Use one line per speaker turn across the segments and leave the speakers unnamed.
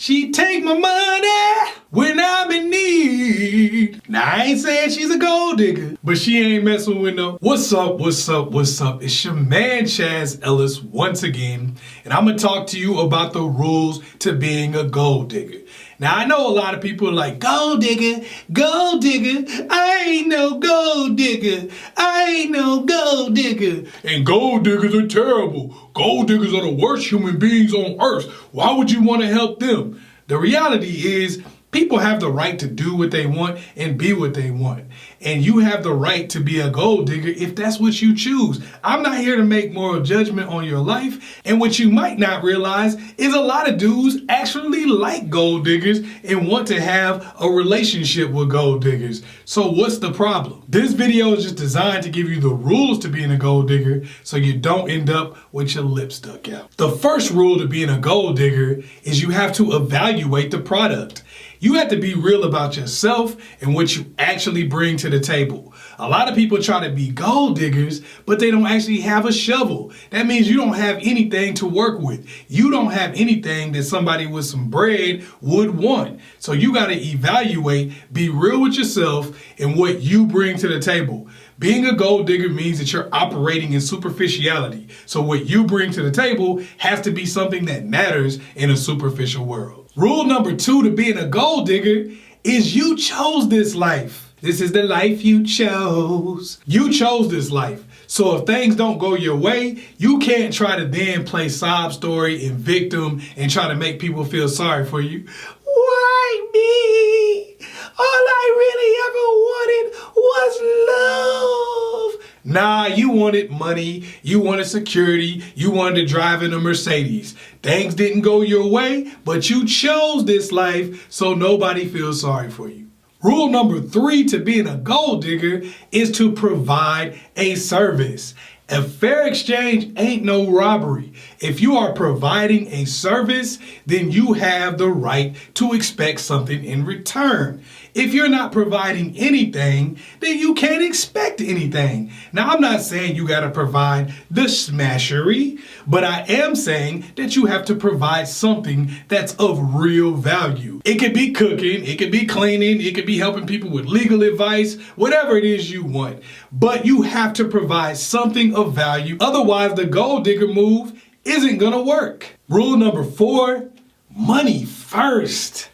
She take my money when I'm in need. Now, I ain't saying she's a gold digger, but she ain't messing with no. What's up, what's up, what's up? It's your man, ChazzEllis, once again, and I'm gonna talk to you about the rules to being a gold digger. Now, I know a lot of people are like, gold digger, I ain't no gold digger, I ain't no gold digger. And gold diggers are terrible. Gold diggers are the worst human beings on earth. Why would you want to help them? The reality is, people have the right to do what they want and be what they want. And you have the right to be a gold digger if that's what you choose. I'm not here to make moral judgment on your life. And what you might not realize is a lot of dudes actually like gold diggers and want to have a relationship with gold diggers. So what's the problem? This video is just designed to give you the rules to being a gold digger so you don't end up with your lip stuck out. The first rule to being a gold digger is you have to evaluate the product. You have to be real about yourself and what you actually bring to the table. A lot of people try to be gold diggers, but they don't actually have a shovel. That means you don't have anything to work with. You don't have anything that somebody with some bread would want. So you got to evaluate, be real with yourself and what you bring to the table. Being a gold digger means that you're operating in superficiality. So what you bring to the table has to be something that matters in a superficial world. Rule number 2 to being a gold digger is you chose this life. This is the life you chose. You chose this life. So if things don't go your way, you can't try to then play sob story and victim and try to make people feel sorry for you. Why me? All I really ever wanted was love. Nah, you wanted money, you wanted security, you wanted to drive in a Mercedes. Things didn't go your way, but you chose this life so nobody feels sorry for you. Rule number 3 to being a gold digger is to provide a service. A fair exchange ain't no robbery. If you are providing a service, then you have the right to expect something in return. If you're not providing anything, then you can't expect anything. Now, I'm not saying you got to provide the smashery, but I am saying that you have to provide something that's of real value. It could be cooking, it could be cleaning, it could be helping people with legal advice, whatever it is you want. But you have to provide something of value. Otherwise, the gold digger move isn't going to work. Rule number 4, money first.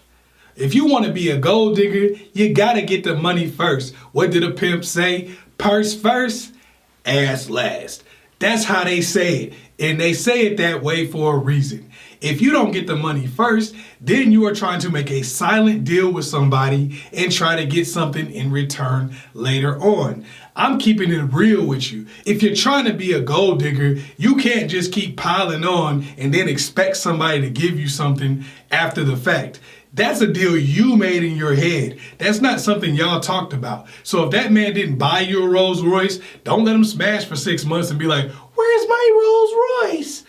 If you want to be a gold digger, you got to get the money first. What did a pimp say? Purse first, ass last. That's how they say it. And they say it that way for a reason. If you don't get the money first, then you are trying to make a silent deal with somebody and try to get something in return later on. I'm keeping it real with you. If you're trying to be a gold digger, you can't just keep piling on and then expect somebody to give you something after the fact. That's a deal you made in your head. That's not something y'all talked about. So if that man didn't buy you a Rolls Royce, don't let him smash for 6 months and be like, where's my Rolls Royce?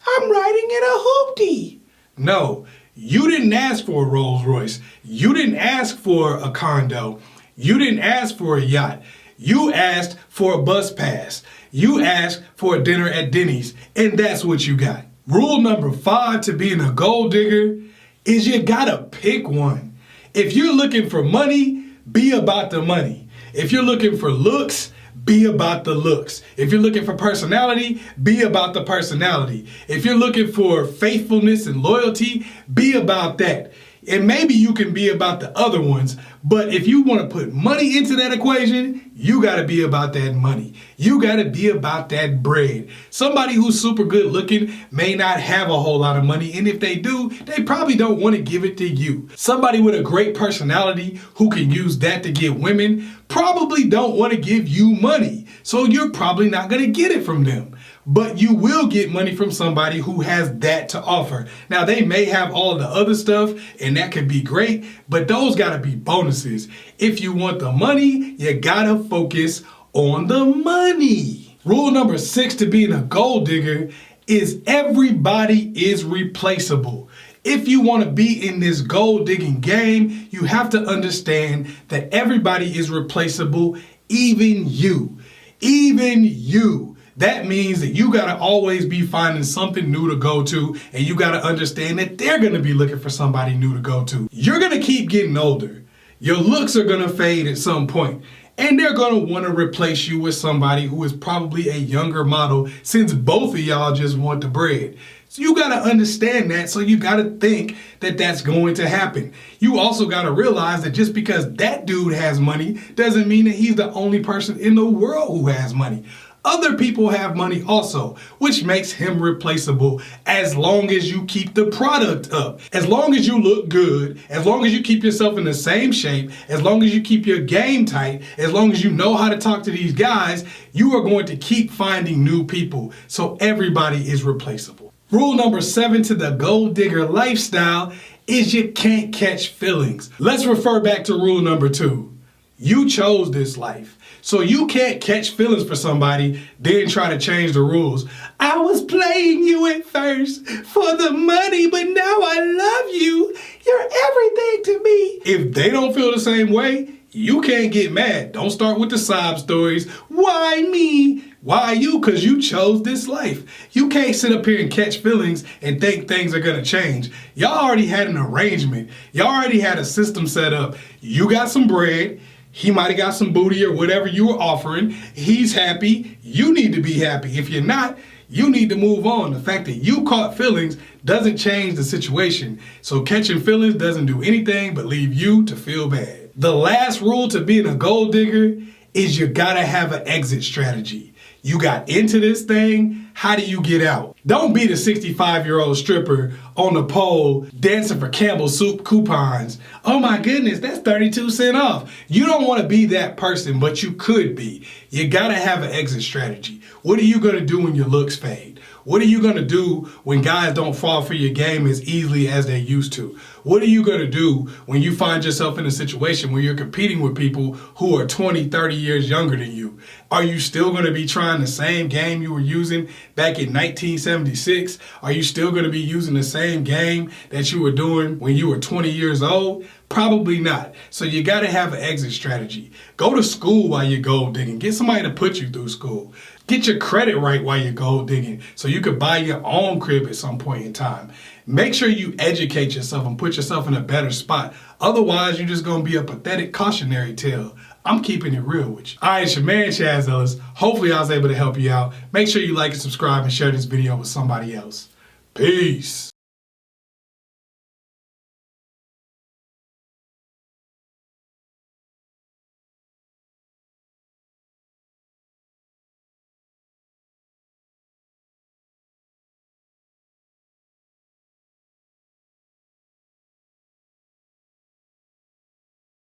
I'm riding in a hoopty. No, you didn't ask for a Rolls Royce. You didn't ask for a condo. You didn't ask for a yacht. You asked for a bus pass. You asked for a dinner at Denny's, and that's what you got. Rule number 5 to being a gold digger is you gotta pick one. If you're looking for money, be about the money. If you're looking for looks, be about the looks. If you're looking for personality, be about the personality. If you're looking for faithfulness and loyalty, be about that. And maybe you can be about the other ones, but if you want to put money into that equation, you got to be about that money. You got to be about that bread. Somebody who's super good looking may not have a whole lot of money, and if they do, they probably don't want to give it to you. Somebody with a great personality who can use that to get women probably don't want to give you money, so you're probably not going to get it from them. But you will get money from somebody who has that to offer. Now, they may have all the other stuff, and that could be great, but those got to be bonuses. If you want the money, you got to focus on the money. Rule number 6 to being a gold digger is everybody is replaceable. If you want to be in this gold digging game, you have to understand that everybody is replaceable, even you. Even you. That means that you gotta always be finding something new to go to, and you gotta understand that they're gonna be looking for somebody new to go to. You're gonna keep getting older. Your looks are gonna fade at some point, and they're gonna wanna replace you with somebody who is probably a younger model, since both of y'all just want the bread. So you gotta understand that, so you gotta think that that's going to happen. You also gotta realize that just because that dude has money doesn't mean that he's the only person in the world who has money. Other people have money also, which makes him replaceable as long as you keep the product up. As long as you look good, as long as you keep yourself in the same shape, as long as you keep your game tight, as long as you know how to talk to these guys, you are going to keep finding new people. So everybody is replaceable. Rule number 7 to the gold digger lifestyle is you can't catch feelings. Let's refer back to rule number 2. You chose this life. So you can't catch feelings for somebody, then try to change the rules. I was playing you at first for the money, but now I love you. You're everything to me. If they don't feel the same way, you can't get mad. Don't start with the sob stories. Why me? Why you? Because you chose this life. You can't sit up here and catch feelings and think things are going to change. Y'all already had an arrangement. Y'all already had a system set up. You got some bread. He might have got some booty or whatever you were offering. He's happy. You need to be happy. If you're not, you need to move on. The fact that you caught feelings doesn't change the situation. So catching feelings doesn't do anything but leave you to feel bad. The last rule to being a gold digger is you gotta have an exit strategy. You got into this thing, how do you get out? Don't be the 65-year-old stripper on the pole dancing for Campbell soup coupons. Oh my goodness, that's 32 cents off. You don't want to be that person, but you could be. You gotta have an exit strategy. What are you gonna do when your looks fade? What are you gonna do when guys don't fall for your game as easily as they used to? What are you gonna do when you find yourself in a situation where you're competing with people who are 20, 30 years younger than you? Are you still gonna be trying the same game you were using back in 1976? Are you still gonna be using the same game that you were doing when you were 20 years old? Probably not. So you gotta have an exit strategy. Go to school while you're gold digging. Get somebody to put you through school. Get your credit right while you're gold digging so you could buy your own crib at some point in time. Make sure you educate yourself and put yourself in a better spot. Otherwise, you're just gonna be a pathetic cautionary tale. I'm keeping it real with you. All right, it's your man, ChazzEllis. Hopefully I was able to help you out. Make sure you like and subscribe and share this video with somebody else. Peace.